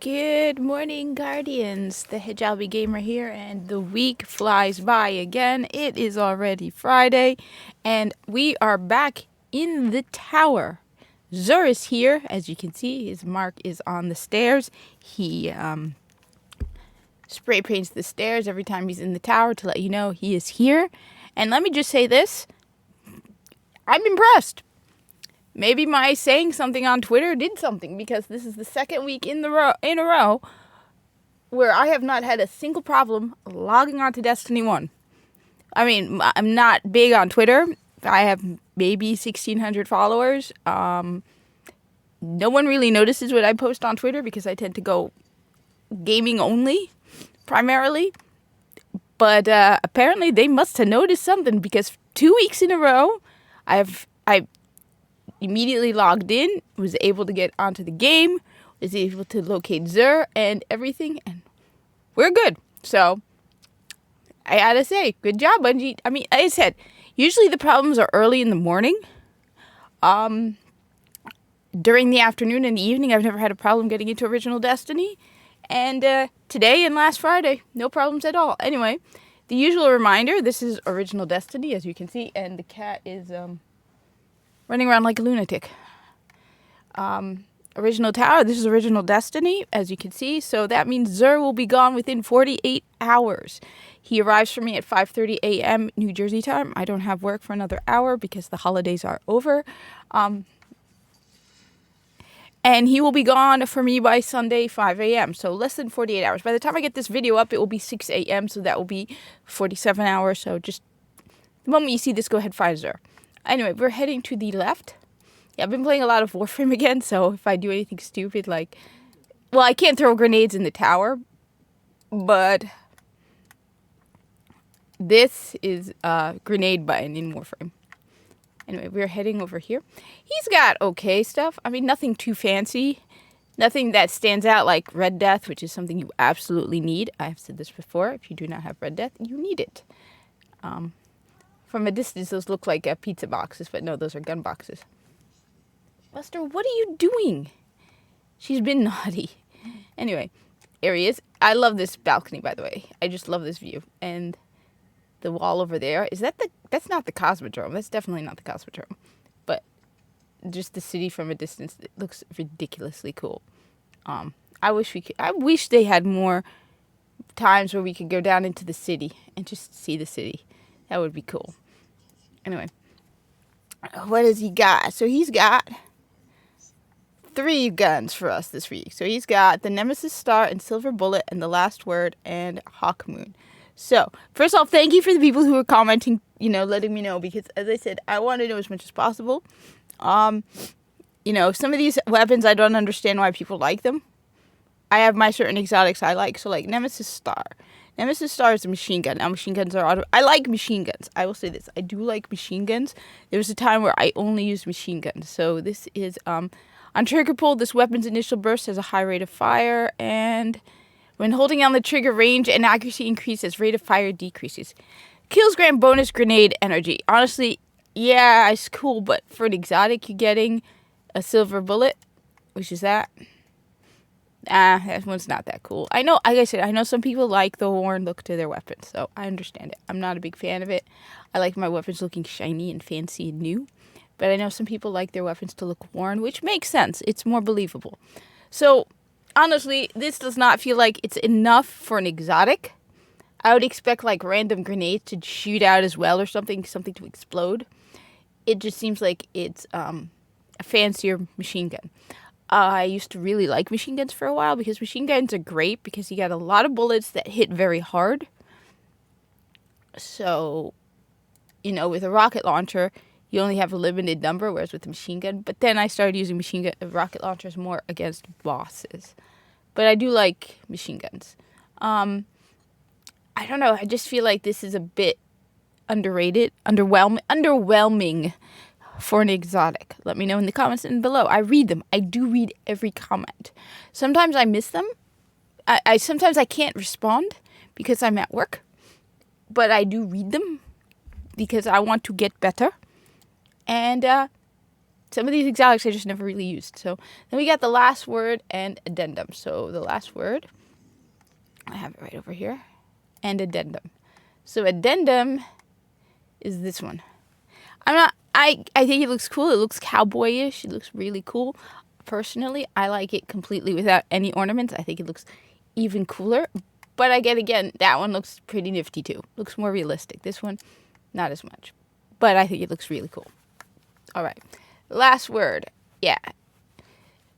Good morning, Guardians. The Hijabi Gamer here, and the week flies by again. It is already Friday, and we are back in the tower. Zur is here, as you can see. His mark is on the stairs. He spray paints the stairs every time he's in the tower to let you know he is here. And let me just say this. I'm impressed. Maybe my saying something on Twitter did something, because this is the second week in a row where I have not had a single problem logging on to Destiny 1. I mean, I'm not big on Twitter. I have maybe 1,600 followers. No one really notices what I post on Twitter because I tend to go gaming only, primarily. But apparently they must have noticed something, because 2 weeks in a row, I immediately logged in, was able to get onto the game, was able to locate Zur and everything, and we're good. So, I gotta say, good job, Bungie. I mean, like I said, usually the problems are early in the morning. During the afternoon and the evening, I've never had a problem getting into Original Destiny. And today and last Friday, no problems at all. Anyway, the usual reminder, this is Original Destiny, as you can see, and the cat is running around like a lunatic. Original Tower, this is Original Destiny, as you can see. So that means Zur will be gone within 48 hours. He arrives for me at 5:30 a.m. New Jersey time. I don't have work for another hour because the holidays are over. And he will be gone for me by Sunday, 5 a.m. So less than 48 hours. By the time I get this video up, it will be 6 a.m. So that will be 47 hours. So just the moment you see this, go ahead, find Zur. Anyway, we're heading to the left. Yeah, I've been playing a lot of Warframe again, so if I do anything stupid, like... Well, I can't throw grenades in the tower, but... This is a grenade button in Warframe. Anyway, we're heading over here. He's got okay stuff. I mean, nothing too fancy. Nothing that stands out like Red Death, which is something you absolutely need. I've said this before. If you do not have Red Death, you need it. From a distance, those look like pizza boxes, but no, those are gun boxes. Lester, what are you doing? She's been naughty. Anyway, here he is. I love this balcony, by the way. I just love this view. And the wall over there, that's not the Cosmodrome. That's definitely not the Cosmodrome. But just the city from a distance, it looks ridiculously cool. I wish they had more times where we could go down into the city and just see the city. That would be cool. Anyway, what has he got? So he's got 3 guns for us this week. So he's got the Nemesis Star and Silver Bullet and the Last Word and Haw Moon. So, first off, thank you for the people who are commenting, letting me know, because as I said, I want to know as much as possible. Some of these weapons, I don't understand why people like them. I have my certain exotics I like. So, like Nemesis Star. Nemesis Star is a machine gun. Now, machine guns are I like machine guns. I will say this. I do like machine guns. There was a time where I only used machine guns. So this is, on trigger pull, this weapon's initial burst has a high rate of fire. And when holding down the trigger, range and accuracy increases, rate of fire decreases. Kills grant bonus grenade energy. Honestly, yeah, it's cool. But for an exotic, you're getting a silver bullet, which is that. That one's not that cool. I know, like I said, I know some people like the worn look to their weapons, so I understand it. I'm not a big fan of it. I like my weapons looking shiny and fancy and new, but I know some people like their weapons to look worn, which makes sense. It's more believable. So, honestly, this does not feel like it's enough for an exotic. I would expect, like, random grenades to shoot out as well or something to explode. It just seems like it's a fancier machine gun. I used to really like machine guns for a while, because machine guns are great because you got a lot of bullets that hit very hard. So, with a rocket launcher, you only have a limited number, whereas with a machine gun. But then I started using rocket launchers more against bosses. But I do like machine guns. I don't know. I just feel like this is a bit underrated, underwhelming for an exotic. Let me know in the comments and below. I read them. I do read every comment. Sometimes I miss them. Sometimes I can't respond because I'm at work. But I do read them because I want to get better. And some of these exotics I just never really used. So then we got the last word and addendum. So the last word, I have it right over here, and addendum. So addendum is this one. I think it looks cool. It looks cowboyish. It looks really cool. Personally, I like it completely without any ornaments. I think it looks even cooler. But again, that one looks pretty nifty too. Looks more realistic. This one, not as much. But I think it looks really cool. All right. Last word. Yeah.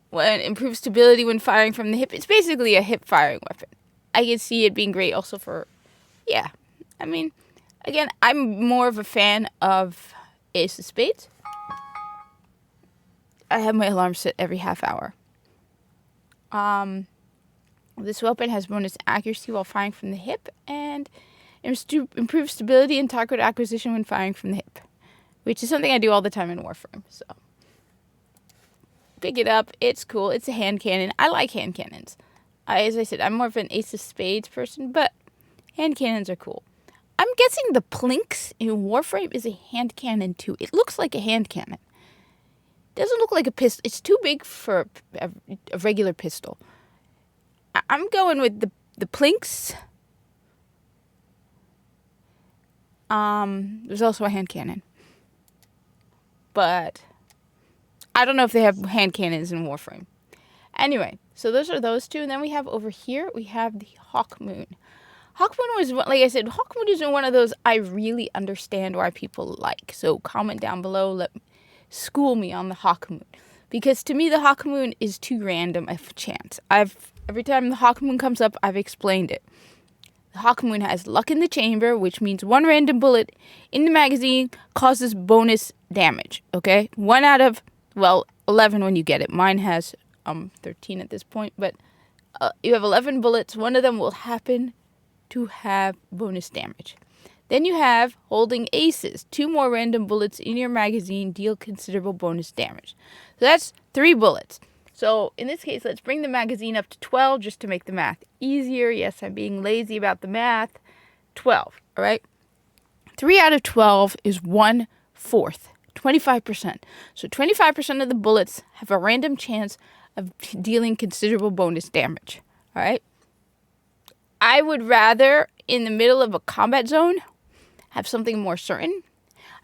When improves stability when firing from the hip. It's basically a hip firing weapon. I can see it being great also for, yeah. I mean, again, I'm more of a fan of Ace of Spades. I have my alarm set every half hour. This weapon has bonus accuracy while firing from the hip and improves stability and target acquisition when firing from the hip, which is something I do all the time in Warframe. So pick it up. It's cool. It's a hand cannon. I like hand cannons. As I said, I'm more of an Ace of Spades person, but hand cannons are cool. I'm guessing the Plinks in Warframe is a hand cannon too. It looks like a hand cannon. It doesn't look like a pistol. It's too big for a regular pistol. I'm going with the Plinks. There's also a hand cannon. But I don't know if they have hand cannons in Warframe. Anyway, so those are those two. And then we have over here, we have the Haw Moon. Haw Moon was, like I said, Haw Moon isn't one of those I really understand why people like. So comment down below, school me on the Haw Moon. Because to me, the Haw Moon is too random of a chance. Every time the Haw Moon comes up, I've explained it. The Haw Moon has luck in the chamber, which means one random bullet in the magazine causes bonus damage, okay? 1 out of, 11 when you get it. Mine has 13 at this point, but you have 11 bullets. One of them will happen to have bonus damage. Then you have holding aces. 2 more random bullets in your magazine deal considerable bonus damage. So that's 3 bullets. So in this case, let's bring the magazine up to 12 just to make the math easier. Yes, I'm being lazy about the math. 12, all right? 3 out of 12 is 1/4, 25%. So 25% of the bullets have a random chance of dealing considerable bonus damage, all right? I would rather, in the middle of a combat zone, have something more certain.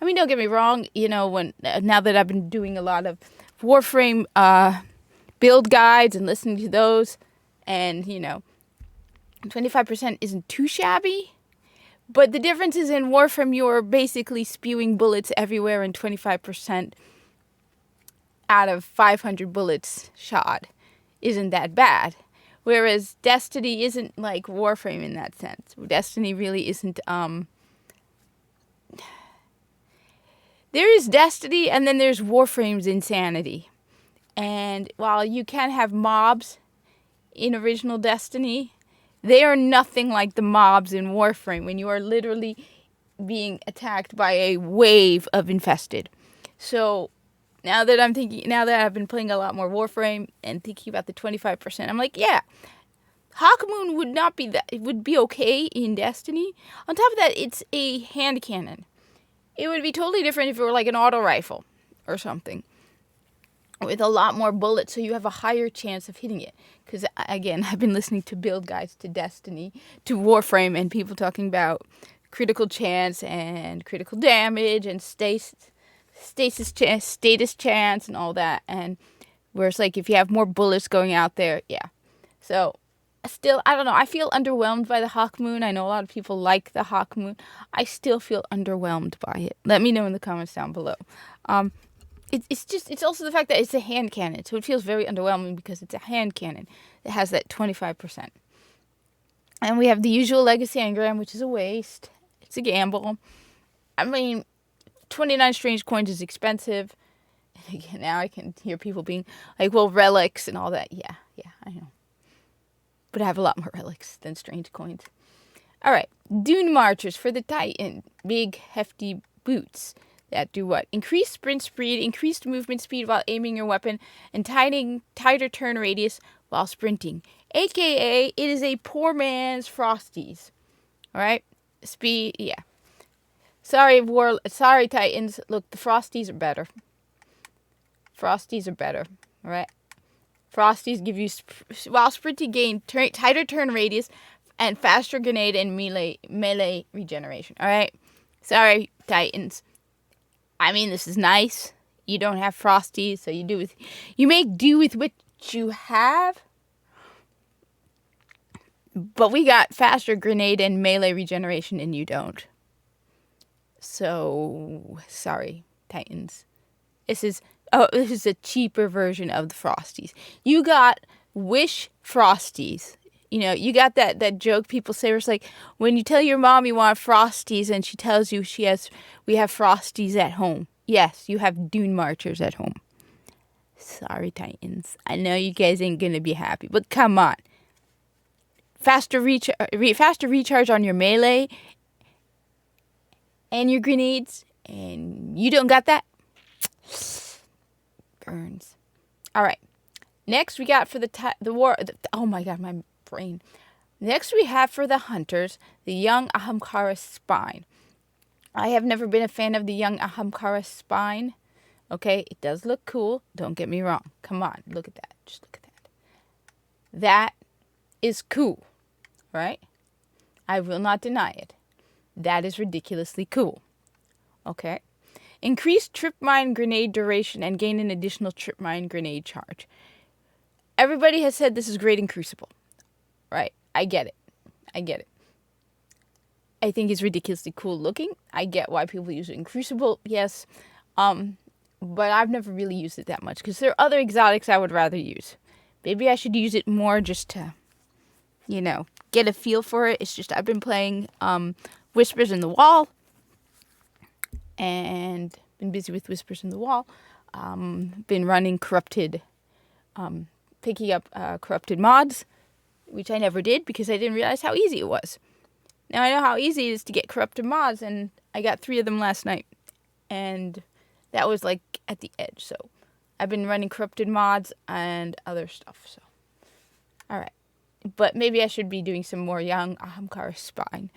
I mean, don't get me wrong, now that I've been doing a lot of Warframe build guides and listening to those, and 25% isn't too shabby, but the difference is in Warframe you're basically spewing bullets everywhere, and 25% out of 500 bullets shot isn't that bad, whereas Destiny isn't like Warframe in that sense. Destiny really isn't there is Destiny, and then there's Warframe's insanity. And while you can have mobs in original Destiny, they are nothing like the mobs in Warframe when you are literally being attacked by a wave of infested. So now that I've been playing a lot more Warframe and thinking about the 25%, I'm like, yeah, Haw Moon would not be that. It would be okay in Destiny. On top of that, it's a hand cannon. It would be totally different if it were like an auto rifle or something with a lot more bullets, so you have a higher chance of hitting it. Because, again, I've been listening to build guides to Destiny, to Warframe, and people talking about critical chance and critical damage and status chance and all that. And where it's like if you have more bullets going out there, yeah. So still, I don't know. I feel underwhelmed by the Haw Moon. I know a lot of people like the Haw Moon. I still feel underwhelmed by it. Let me know in the comments down below. It's also the fact that it's a hand cannon, so it feels very underwhelming because it's a hand cannon that has that 25%. And we have the usual legacy engram, which is a waste. It's a gamble. I mean, 29 strange coins is expensive. And again, now I can hear people being like, well, relics and all that. Yeah, I know. But I have a lot more relics than strange coins. All right, Dune Marchers for the Titan. Big, hefty boots that do what? Increased sprint speed, increased movement speed while aiming your weapon, and tighter turn radius while sprinting. AKA, it is a poor man's Frosties. All right? Speed, yeah. Sorry, Titans. Look, the Frosties are better. Frosties are better, all right? Frosties give you, while sprinting gain tighter turn radius and faster grenade and melee regeneration, all right? Sorry, Titans. I mean, this is nice. You don't have Frosties, so you make do with what you have. But we got faster grenade and melee regeneration, and you don't. So, sorry, Titans. This is a cheaper version of the Frosties. You got Wish Frosties. You know, you got that joke people say where it's like, when you tell your mom you want Frosties and she tells you we have Frosties at home. Yes, you have Dune Marchers at home. Sorry, Titans. I know you guys ain't gonna be happy, but come on. Faster recharge on your melee and your grenades, and you don't got that? Burns. All right. Next we got for oh my god, my brain. Next we have for the hunters, the young Ahamkara spine. I have never been a fan of the young Ahamkara spine. Okay, it does look cool. Don't get me wrong. Come on, look at that. Just look at that. That is cool, right? I will not deny it. That is ridiculously cool. Okay. Increase trip mine grenade duration and gain an additional trip mine grenade charge. Everybody has said this is great in Crucible, right? I get it. I think it's ridiculously cool looking. I get why people use it in Crucible, yes. But I've never really used it that much because there are other exotics I would rather use. Maybe I should use it more just to, get a feel for it. It's just I've been playing Whispers in the Wall and been busy with Whispers in the Wall. Been running corrupted, picking up corrupted mods, which I never did because I didn't realize how easy it was. Now I know how easy it is to get corrupted mods, and I got 3 of them last night, and that was like at the edge. So I've been running corrupted mods and other stuff. So, all right, but maybe I should be doing some more young Ahamkara spine.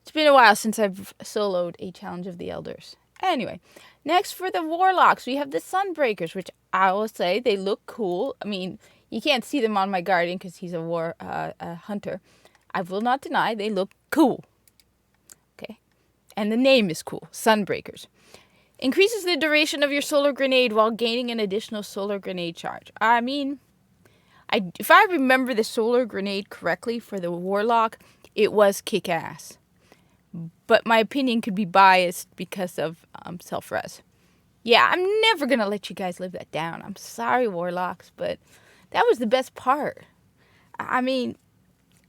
It's been a while since I've soloed a Challenge of the Elders. Anyway, next for the Warlocks, we have the Sunbreakers, which I will say they look cool. I mean, you can't see them on my Guardian because he's a hunter. I will not deny they look cool. Okay, and the name is cool, Sunbreakers. Increases the duration of your solar grenade while gaining an additional solar grenade charge. I mean, if I remember the solar grenade correctly for the Warlock, it was kick-ass. But my opinion could be biased because of self-res. Yeah, I'm never going to let you guys live that down. I'm sorry, Warlocks, but that was the best part. I mean,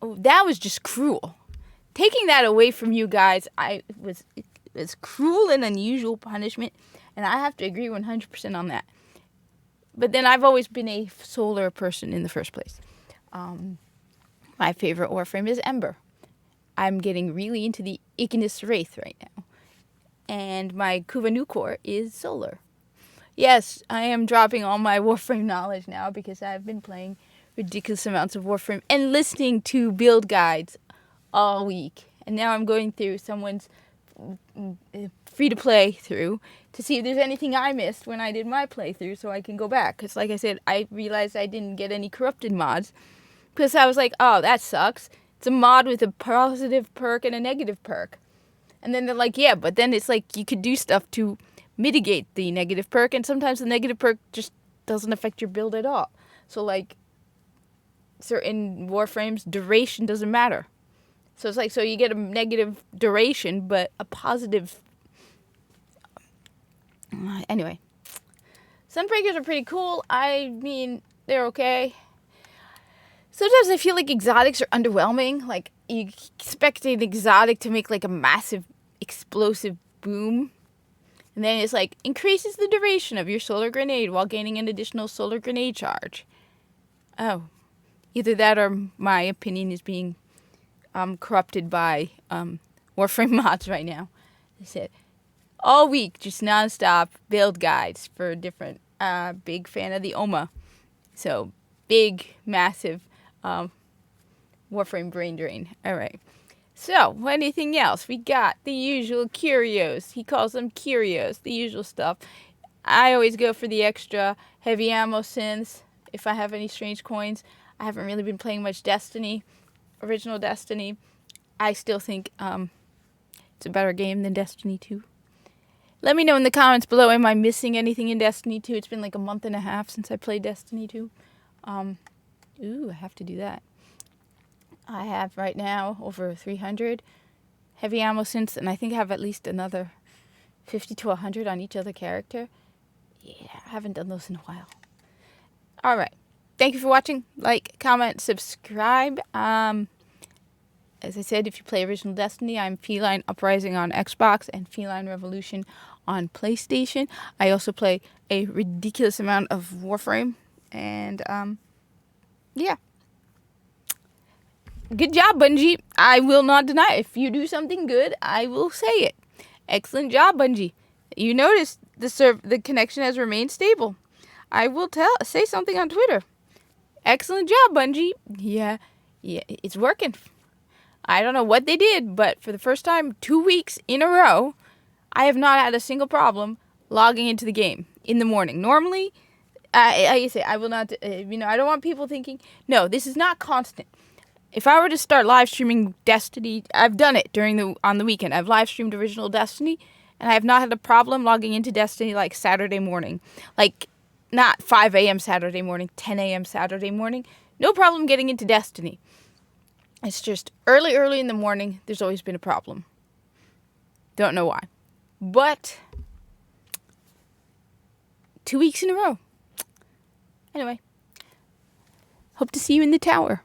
that was just cruel. Taking that away from you guys, it's cruel and unusual punishment, and I have to agree 100% on that. But then I've always been a solar person in the first place. My favorite Warframe is Ember. I'm getting really into the Ignis Wraith right now. And my Kuvanukor is solar. Yes, I am dropping all my Warframe knowledge now because I've been playing ridiculous amounts of Warframe and listening to build guides all week. And now I'm going through someone's free-to-play through to see if there's anything I missed when I did my playthrough so I can go back. Because like I said, I realized I didn't get any corrupted mods because I was like, oh, that sucks. It's a mod with a positive perk and a negative perk. And then they're like, yeah, but then it's like you could do stuff to mitigate the negative perk, and sometimes the negative perk just doesn't affect your build at all. So like certain Warframes, duration doesn't matter. So it's like, so you get a negative duration, but a positive. Anyway, Sunbreakers are pretty cool. I mean, they're okay. Sometimes I feel like exotics are underwhelming. Like, you expect an exotic to make like a massive explosive boom. And then it's like, increases the duration of your solar grenade while gaining an additional solar grenade charge. Oh. Either that or my opinion is being corrupted by Warframe mods right now. They said, all week, just nonstop build guides for different. Big fan of the Oma. So, big, massive Warframe brain drain. All right. So, anything else? We got the usual curios. He calls them curios, the usual stuff. I always go for the extra heavy ammo synths if I have any strange coins. I haven't really been playing much Destiny, original Destiny. I still think it's a better game than Destiny 2. Let me know in the comments below, am I missing anything in Destiny 2? It's been like a month and a half since I played Destiny 2. Ooh, I have to do that. I have right now over 300 heavy ammo synths, and I think I have at least another 50 to 100 on each other character. Yeah, I haven't done those in a while. All right. Thank you for watching. Like, comment, subscribe. As I said, if you play original Destiny, I'm Feline Uprising on Xbox and Feline Revolution on PlayStation. I also play a ridiculous amount of Warframe. And, yeah. Good job, Bungie. I will not deny it. If you do something good, I will say it. Excellent job, Bungie. You notice the connection has remained stable. I will say something on Twitter. Excellent job, Bungie. Yeah, it's working. I don't know what they did, but for the first time 2 weeks in a row, I have not had a single problem logging into the game in the morning. Normally, I say I will not, I don't want people thinking, no, this is not constant. If I were to start live streaming Destiny, I've done it on the weekend. I've live streamed original Destiny, and I have not had a problem logging into Destiny like Saturday morning. Like, not 5 a.m. Saturday morning, 10 a.m. Saturday morning. No problem getting into Destiny. It's just early in the morning, there's always been a problem. Don't know why. But 2 weeks in a row. Anyway, hope to see you in the tower.